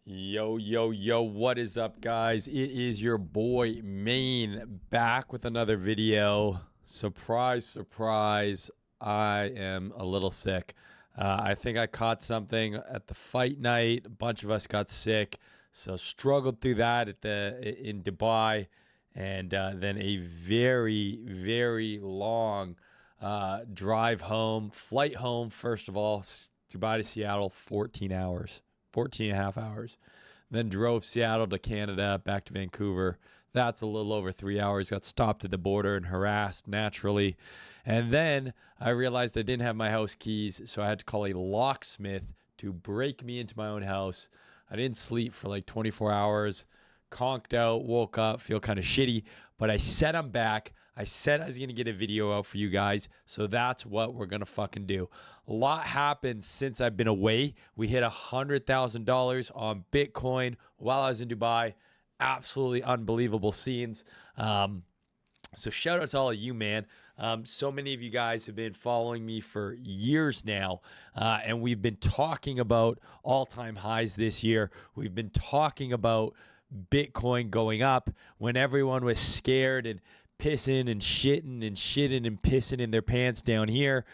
Yo, yo, yo, what is up, guys? It is your boy Maine back with another video. Surprise, surprise, I am a little sick. I think I caught something at the fight night. A bunch of us got sick, so struggled through that in Dubai, and then a very, very long drive home, flight home, first of all, Dubai to Seattle, 14 hours. 14 and a half hours. Then drove Seattle to Canada, back to Vancouver. That's a little over 3 hours. Got stopped at the border and harassed naturally. And then I realized I didn't have my house keys, so I had to call a locksmith to break me into my own house. I didn't sleep for like 24 hours. Conked out, woke up, feel kind of shitty, but I said I'm back. I said I was going to get a video out for you guys, so that's what we're going to fucking do. A lot happened since I've been away. We hit $100,000 on Bitcoin while I was in Dubai. Absolutely unbelievable scenes. So shout out to all of you, man. So many of you guys have been following me for years now, and we've been talking about all-time highs this year. We've been talking about Bitcoin going up when everyone was scared and pissing and shitting and pissing in their pants down here.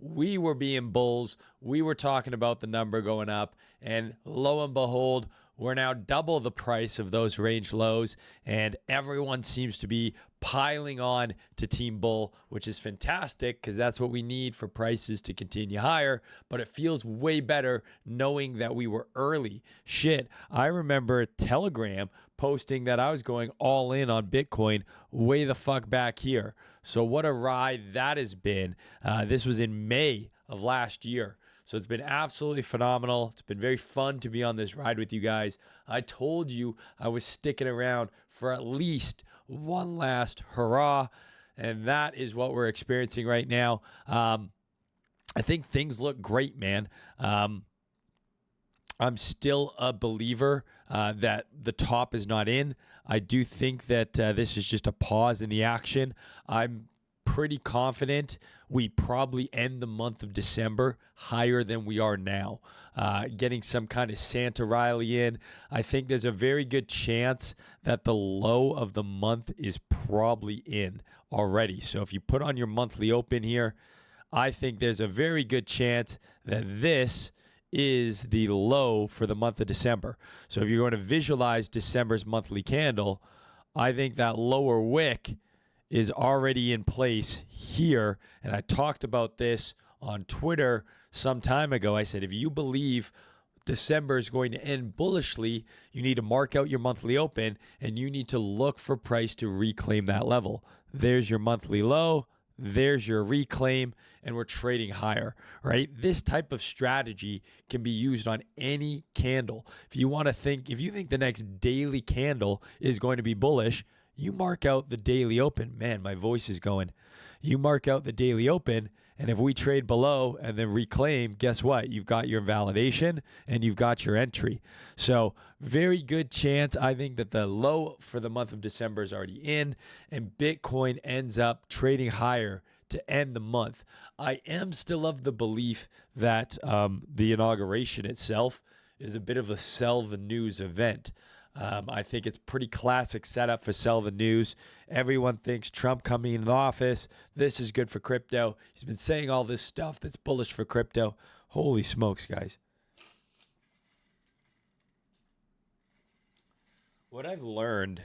We were being bulls. We were talking about the number going up, and lo and behold, we're now double the price of those range lows, and everyone seems to be piling on to Team Bull, which is fantastic because that's what we need for prices to continue higher. But it feels way better knowing that we were early. Shit, I remember Telegram posting that I was going all in on Bitcoin way the fuck back here. So what a ride that has been. This was in May of last year. So it's been absolutely phenomenal. It's been very fun to be on this ride with you guys. I told you I was sticking around for at least one last hurrah, and that is what we're experiencing right now. I think things look great, man. I'm still a believer that the top is not in. I do think that this is just a pause in the action. I'm pretty confident we probably end the month of December higher than we are now. Getting some kind of Santa Riley in. I think there's a very good chance that the low of the month is probably in already. So if you put on your monthly open here, I think there's a very good chance that this is the low for the month of December. So if you're going to visualize December's monthly candle, I think that lower wick is already in place here. And I talked about this on Twitter some time ago. I said, if you believe December is going to end bullishly, you need to mark out your monthly open and you need to look for price to reclaim that level. There's your monthly low. There's your reclaim, and we're trading higher, right? This type of strategy can be used on any candle. If you think the next daily candle is going to be bullish, you mark out the daily open. Man, my voice is going. You mark out the daily open, and if we trade below and then reclaim, guess what? You've got your validation and you've got your entry. So very good chance, I think, that the low for the month of December is already in, and Bitcoin ends up trading higher to end the month. I am still of the belief that the inauguration itself is a bit of a sell the news event. I think it's pretty classic setup for sell the news. Everyone thinks Trump coming into office, this is good for crypto. He's been saying all this stuff that's bullish for crypto. Holy smokes, guys. What I've learned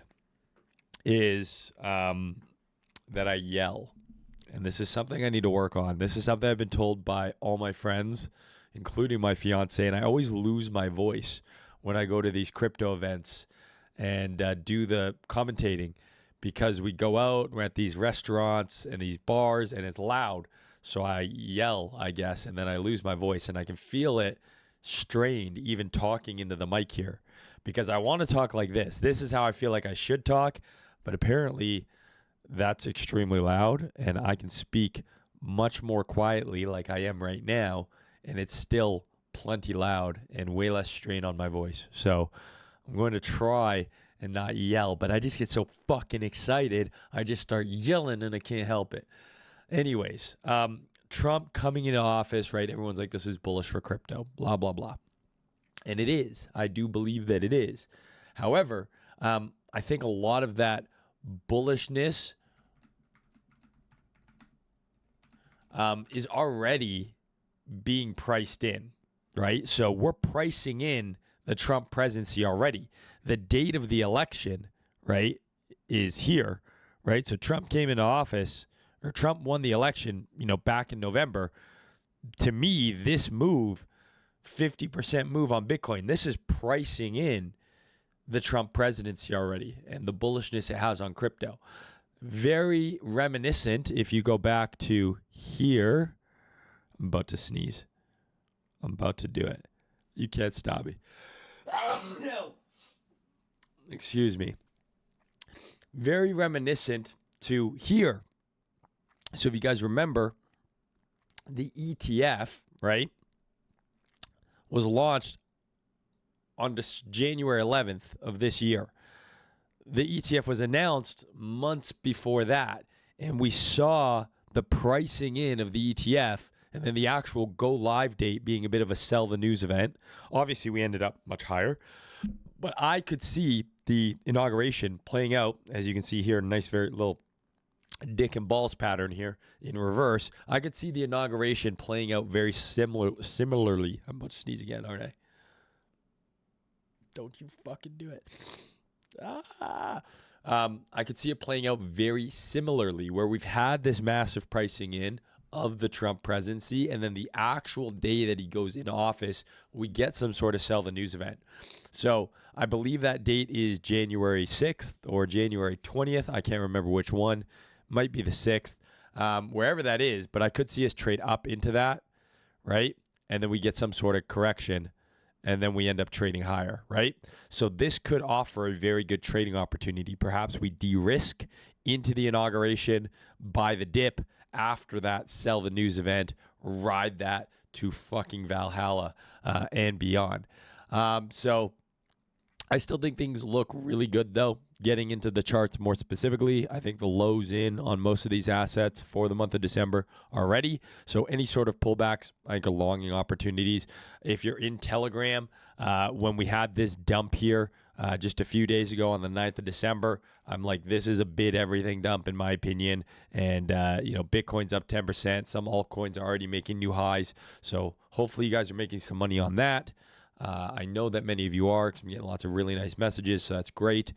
is that I yell. And this is something I need to work on. This is something I've been told by all my friends, including my fiance, and I always lose my voice when I go to these crypto events and do the commentating, because we go out, we're at these restaurants and these bars and it's loud. So I yell, I guess, and then I lose my voice, and I can feel it strained even talking into the mic here, because I want to talk like this. This is how I feel like I should talk, but apparently that's extremely loud, and I can speak much more quietly like I am right now, and it's still plenty loud and way less strain on my voice. So I'm going to try and not yell, but I just get so fucking excited. I just start yelling and I can't help it. Anyways, Trump coming into office, right? Everyone's like, this is bullish for crypto, blah, blah, blah. And it is. I do believe that it is. However, I think a lot of that bullishness is already being priced in, right? So we're pricing in the Trump presidency already. The date of the election, right, is here, right? So Trump came into office, or Trump won the election, back in November. To me, this move, 50% move on Bitcoin, this is pricing in the Trump presidency already and the bullishness it has on crypto. Very reminiscent, if you go back to here. I'm about to sneeze. I'm about to do it. You can't stop me. No. Excuse me. Very reminiscent to here. So if you guys remember, the ETF, right, was launched on January 11th of this year. The ETF was announced months before that, and we saw the pricing in of the ETF and then the actual go live date being a bit of a sell the news event. Obviously, we ended up much higher, but I could see the inauguration playing out, as you can see here, a nice, very little dick and balls pattern here in reverse. I could see the inauguration playing out very similarly. I'm about to sneeze again, aren't I? Don't you fucking do it. I could see it playing out very similarly, where we've had this massive pricing in of the Trump presidency, and then the actual day that he goes into office, we get some sort of sell the news event. So I believe that date is January 6th or January 20th. I can't remember which one. Might be the 6th, wherever that is, but I could see us trade up into that, right? And then we get some sort of correction, and then we end up trading higher, right? So this could offer a very good trading opportunity. Perhaps we de-risk into the inauguration, buy the dip after that, sell the news event, ride that to fucking Valhalla and beyond. So I still think things look really good, though. Getting into the charts more specifically, I think the lows in on most of these assets for the month of December are ready. So any sort of pullbacks, I think, are longing opportunities. If you're in Telegram, when we had this dump here just a few days ago on the 9th of December, I'm like, this is a bid everything dump in my opinion. And, Bitcoin's up 10%. Some altcoins are already making new highs. So hopefully you guys are making some money on that. I know that many of you are, because I'm getting lots of really nice messages, so that's great.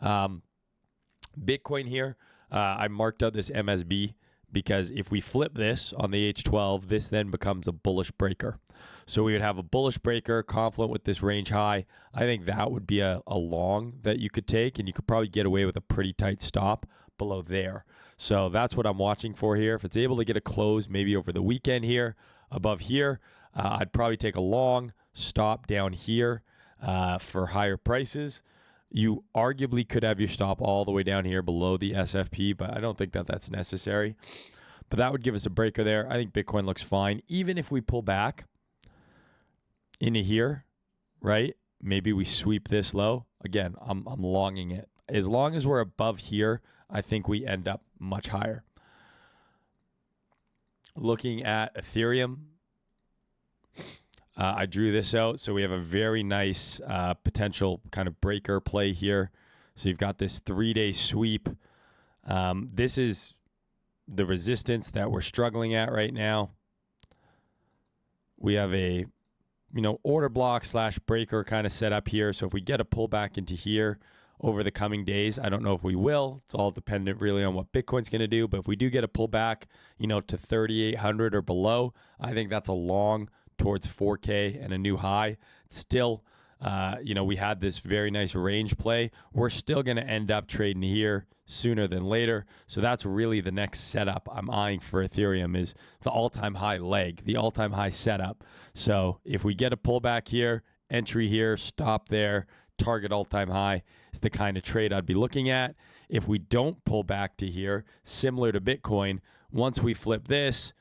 Bitcoin here, I marked out this MSB because if we flip this on the H12, this then becomes a bullish breaker. So we would have a bullish breaker confluent with this range high. I think that would be a long that you could take, and you could probably get away with a pretty tight stop below there. So that's what I'm watching for here. If it's able to get a close maybe over the weekend here, above here, I'd probably take a long stop down here for higher prices. You arguably could have your stop all the way down here below the SFP, but I don't think that that's necessary. But that would give us a breaker there. I think Bitcoin looks fine. Even if we pull back into here, right? Maybe we sweep this low. Again, I'm longing it. As long as we're above here, I think we end up much higher. Looking at Ethereum, I drew this out. So we have a very nice potential kind of breaker play here. So you've got this 3-day sweep. This is the resistance that we're struggling at right now. We have a, order block / breaker kind of set up here. So if we get a pullback into here over the coming days, I don't know if we will. It's all dependent really on what Bitcoin's going to do. But if we do get a pullback, to 3,800 or below, I think that's a long towards 4K and a new high. Still, we had this very nice range play. We're still going to end up trading here sooner than later. So that's really the next setup I'm eyeing for Ethereum is the all-time high leg, the all-time high setup. So if we get a pullback here, entry here, stop there, target all-time high is the kind of trade I'd be looking at. If we don't pull back to here, similar to Bitcoin, once we flip this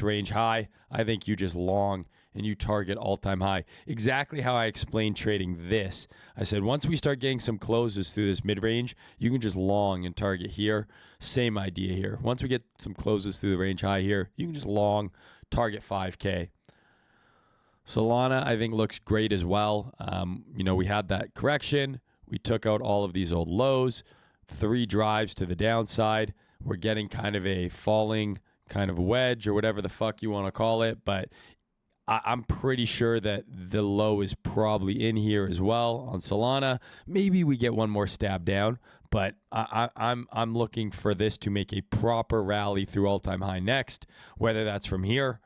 range high, I think you just long and you target all-time high. Exactly how I explained trading this. I said once we start getting some closes through this mid-range, you can just long and target here. Same idea here. Once we get some closes through the range high here, you can just long, target 5K. Solana, I think, looks great as well. You know, we had that correction. We took out all of these old lows, 3 drives to the downside. We're getting kind of a falling kind of wedge or whatever the fuck you want to call it. But I'm pretty sure that the low is probably in here as well on Solana. Maybe we get one more stab down, but I'm looking for this to make a proper rally through all-time high next, whether that's from here,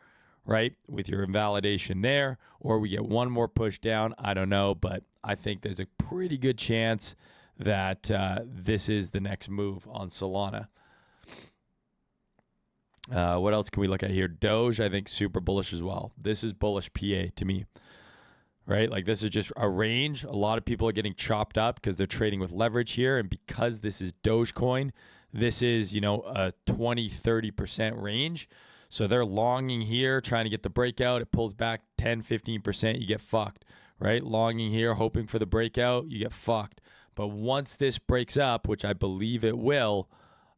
right, with your invalidation there, or we get one more push down. I don't know, but I think there's a pretty good chance that this is the next move on Solana. What else can we look at here? Doge, I think super bullish as well. This is bullish PA to me, right? Like this is just a range. A lot of people are getting chopped up because they're trading with leverage here. And because this is Dogecoin, this is, you know, a 20-30% range. So they're longing here, trying to get the breakout. It pulls back 10-15%. You get fucked, right? Longing here, hoping for the breakout. You get fucked. But once this breaks up, which I believe it will,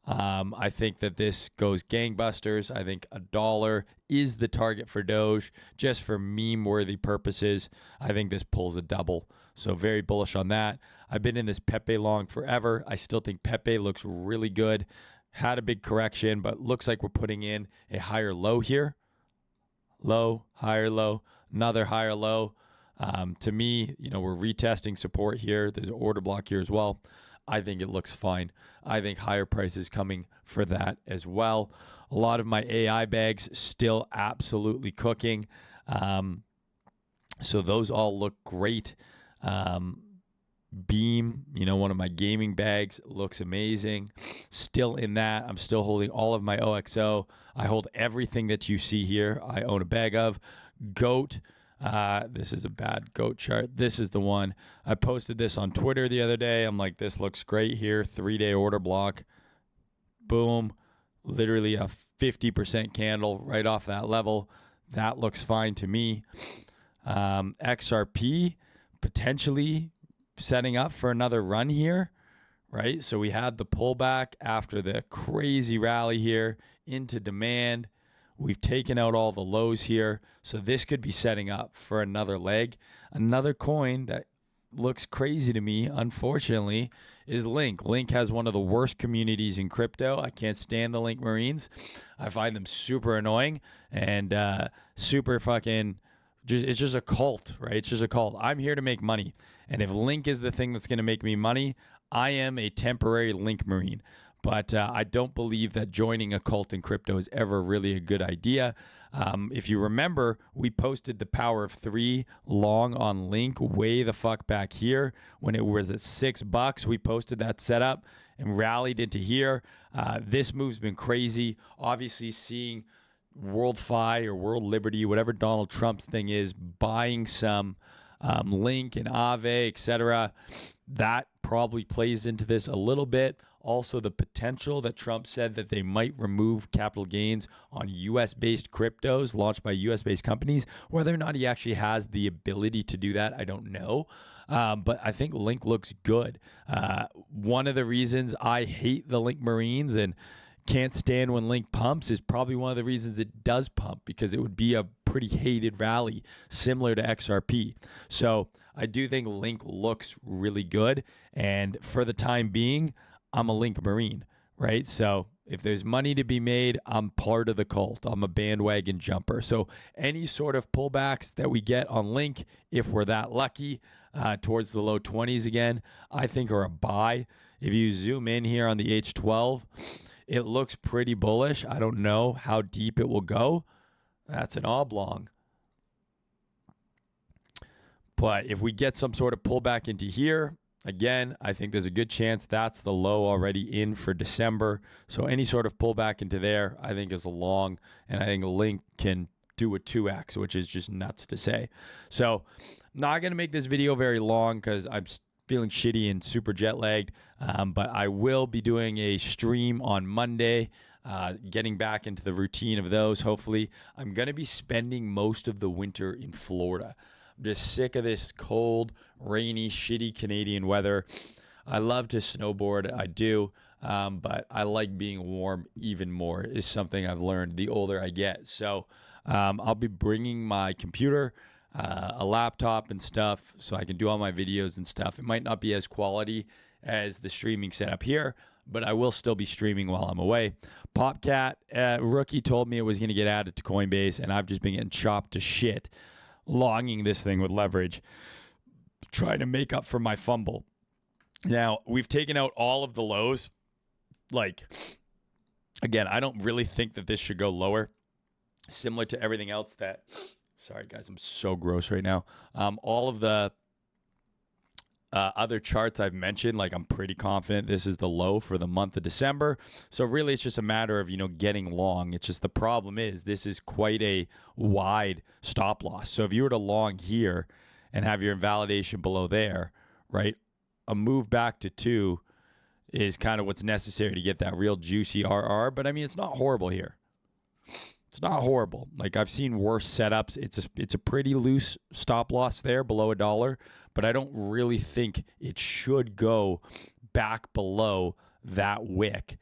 I think that this goes gangbusters. I think $1 is the target for Doge, just for meme-worthy purposes. I think this pulls a double. So very bullish on that. I've been in this Pepe long forever. I still think Pepe looks really good. Had a big correction, but looks like we're putting in a higher low here. Low, higher low, another higher low. To me, you know, we're retesting support here. There's an order block here as well. I think it looks fine. I think higher prices coming for that as well. A lot of my AI bags still absolutely cooking. So those all look great. Beam, you know, one of my gaming bags looks amazing. Still in that. I'm still holding all of my OXO. I hold everything that you see here. I own a bag of. GOAT. This is a bad GOAT chart. This is the one. I posted this on Twitter the other day. I'm like, this looks great here. 3-day order block. Boom. Literally a 50% candle right off that level. That looks fine to me. XRP potentially setting up for another run here, right? So we had the pullback after the crazy rally here into demand. We've taken out all the lows here. So this could be setting up for another leg. Another coin that looks crazy to me, unfortunately, is Link. Link has one of the worst communities in crypto. I can't stand the Link Marines. I find them super annoying and super fucking... it's just a cult, right? It's just a cult. I'm here to make money. And if Link is the thing that's going to make me money, I am a temporary Link Marine. But I don't believe that joining a cult in crypto is ever really a good idea. If you remember, we posted the power of 3 long on Link way the fuck back here when it was at $6. We posted that setup and rallied into here. This move's been crazy. Obviously, seeing World Fi or World Liberty, whatever Donald Trump's thing is, buying some Link and Aave, etc. That probably plays into this a little bit. Also, the potential that Trump said that they might remove capital gains on U.S.-based cryptos launched by U.S.-based companies. Whether or not he actually has the ability to do that, I don't know. But I think Link looks good. One of the reasons I hate the Link Marines and can't stand when Link pumps is probably one of the reasons it does pump, because it would be a pretty hated rally similar to XRP. So I do think Link looks really good. And for the time being, I'm a Link Marine, right? So if there's money to be made, I'm part of the cult. I'm a bandwagon jumper. So any sort of pullbacks that we get on Link, if we're that lucky, towards the low 20s again, I think are a buy. If you zoom in here on the H12, it looks pretty bullish. I don't know how deep it will go. That's an oblong. But if we get some sort of pullback into here, again, I think there's a good chance that's the low already in for December. So any sort of pullback into there, I think is a long. And I think Link can do a 2x, which is just nuts to say. So not going to make this video very long because I'm feeling shitty and super jet lagged, but I will be doing a stream on Monday, getting back into the routine of those. Hopefully, I'm going to be spending most of the winter in Florida. I'm just sick of this cold, rainy, shitty Canadian weather. I love to snowboard, I do, but I like being warm even more, is something I've learned the older I get. So I'll be bringing my computer. a laptop and stuff so I can do all my videos and stuff. It might not be as quality as the streaming setup here, but I will still be streaming while I'm away. Popcat, Rookie told me it was going to get added to Coinbase, and I've just been getting chopped to shit, longing this thing with leverage, trying to make up for my fumble. Now, we've taken out all of the lows. Like, again, I don't really think that this should go lower. Similar to everything else that, sorry guys, I'm so gross right now. All of the other charts I've mentioned, like I'm pretty confident this is the low for the month of December. So really it's just a matter of, getting long. It's just the problem is this is quite a wide stop loss. So if you were to long here and have your invalidation below there, right, a move back to 2 is kind of what's necessary to get that real juicy RR. But I mean, it's not horrible here. It's not horrible. Like I've seen worse setups. It's a pretty loose stop loss there below $1, but I don't really think it should go back below that wick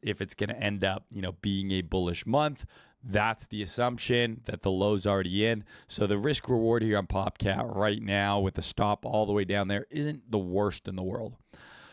if it's going to end up, being a bullish month. That's the assumption that the low's already in. So the risk reward here on Popcat right now with the stop all the way down there isn't the worst in the world.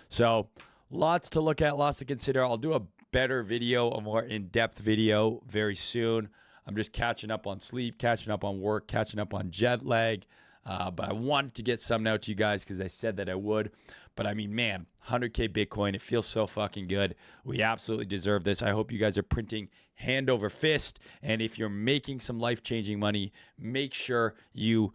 So lots to look at, lots to consider. I'll do a better video, a more in-depth video very soon. I'm just catching up on sleep, catching up on work, catching up on jet lag. But I wanted to get something out to you guys because I said that I would. But I mean, man, 100K Bitcoin, it feels so fucking good. We absolutely deserve this. I hope you guys are printing hand over fist. And if you're making some life-changing money, make sure you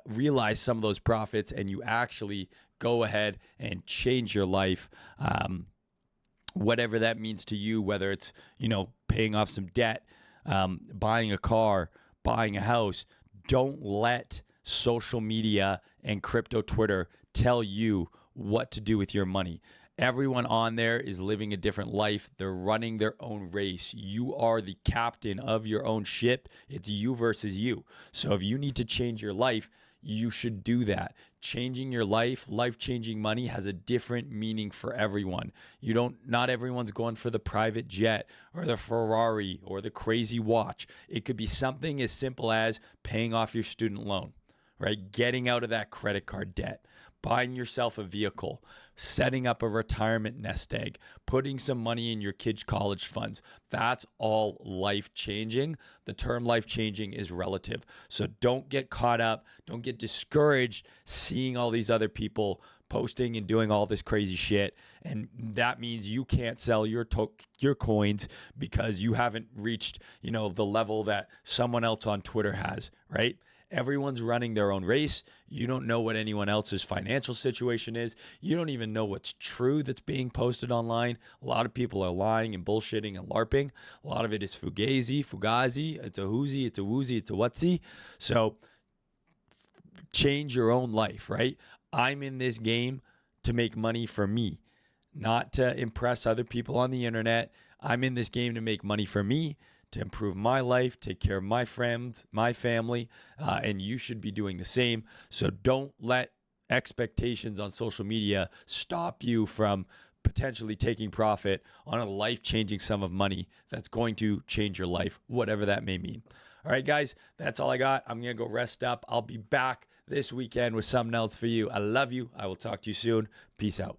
realize some of those profits and you actually go ahead and change your life. Whatever that means to you, whether it's, paying off some debt, buying a car, buying a house. Don't let social media and crypto Twitter tell you what to do with your money. Everyone on there is living a different life. They're running their own race. You are the captain of your own ship. It's you versus you. So if you need to change your life, you should do that. Changing your life, life-changing money has a different meaning for everyone. Not everyone's going for the private jet or the Ferrari or the crazy watch. It could be something as simple as paying off your student loan, right? Getting out of that credit card debt, buying yourself a vehicle, setting up a retirement nest egg, putting some money in your kids' college funds. That's all life-changing. The term life-changing is relative. So don't get caught up. Don't get discouraged seeing all these other people posting and doing all this crazy shit. And that means you can't sell your coins because you haven't reached, the level that someone else on Twitter has, right? Everyone's running their own race. You don't know what anyone else's financial situation is. You don't even know what's true that's being posted online. A lot of people are lying and bullshitting and LARPing. A lot of it is fugazi. It's a whoozy, it's a woozy, it's a whatsy. So change your own life, right? I'm in this game to make money for me, not to impress other people on the internet. I'm in this game to make money for me, to improve my life, take care of my friends, my family, and you should be doing the same. So don't let expectations on social media stop you from potentially taking profit on a life-changing sum of money that's going to change your life, whatever that may mean. All right, guys, that's all I got. I'm going to go rest up. I'll be back this weekend with something else for you. I love you. I will talk to you soon. Peace out.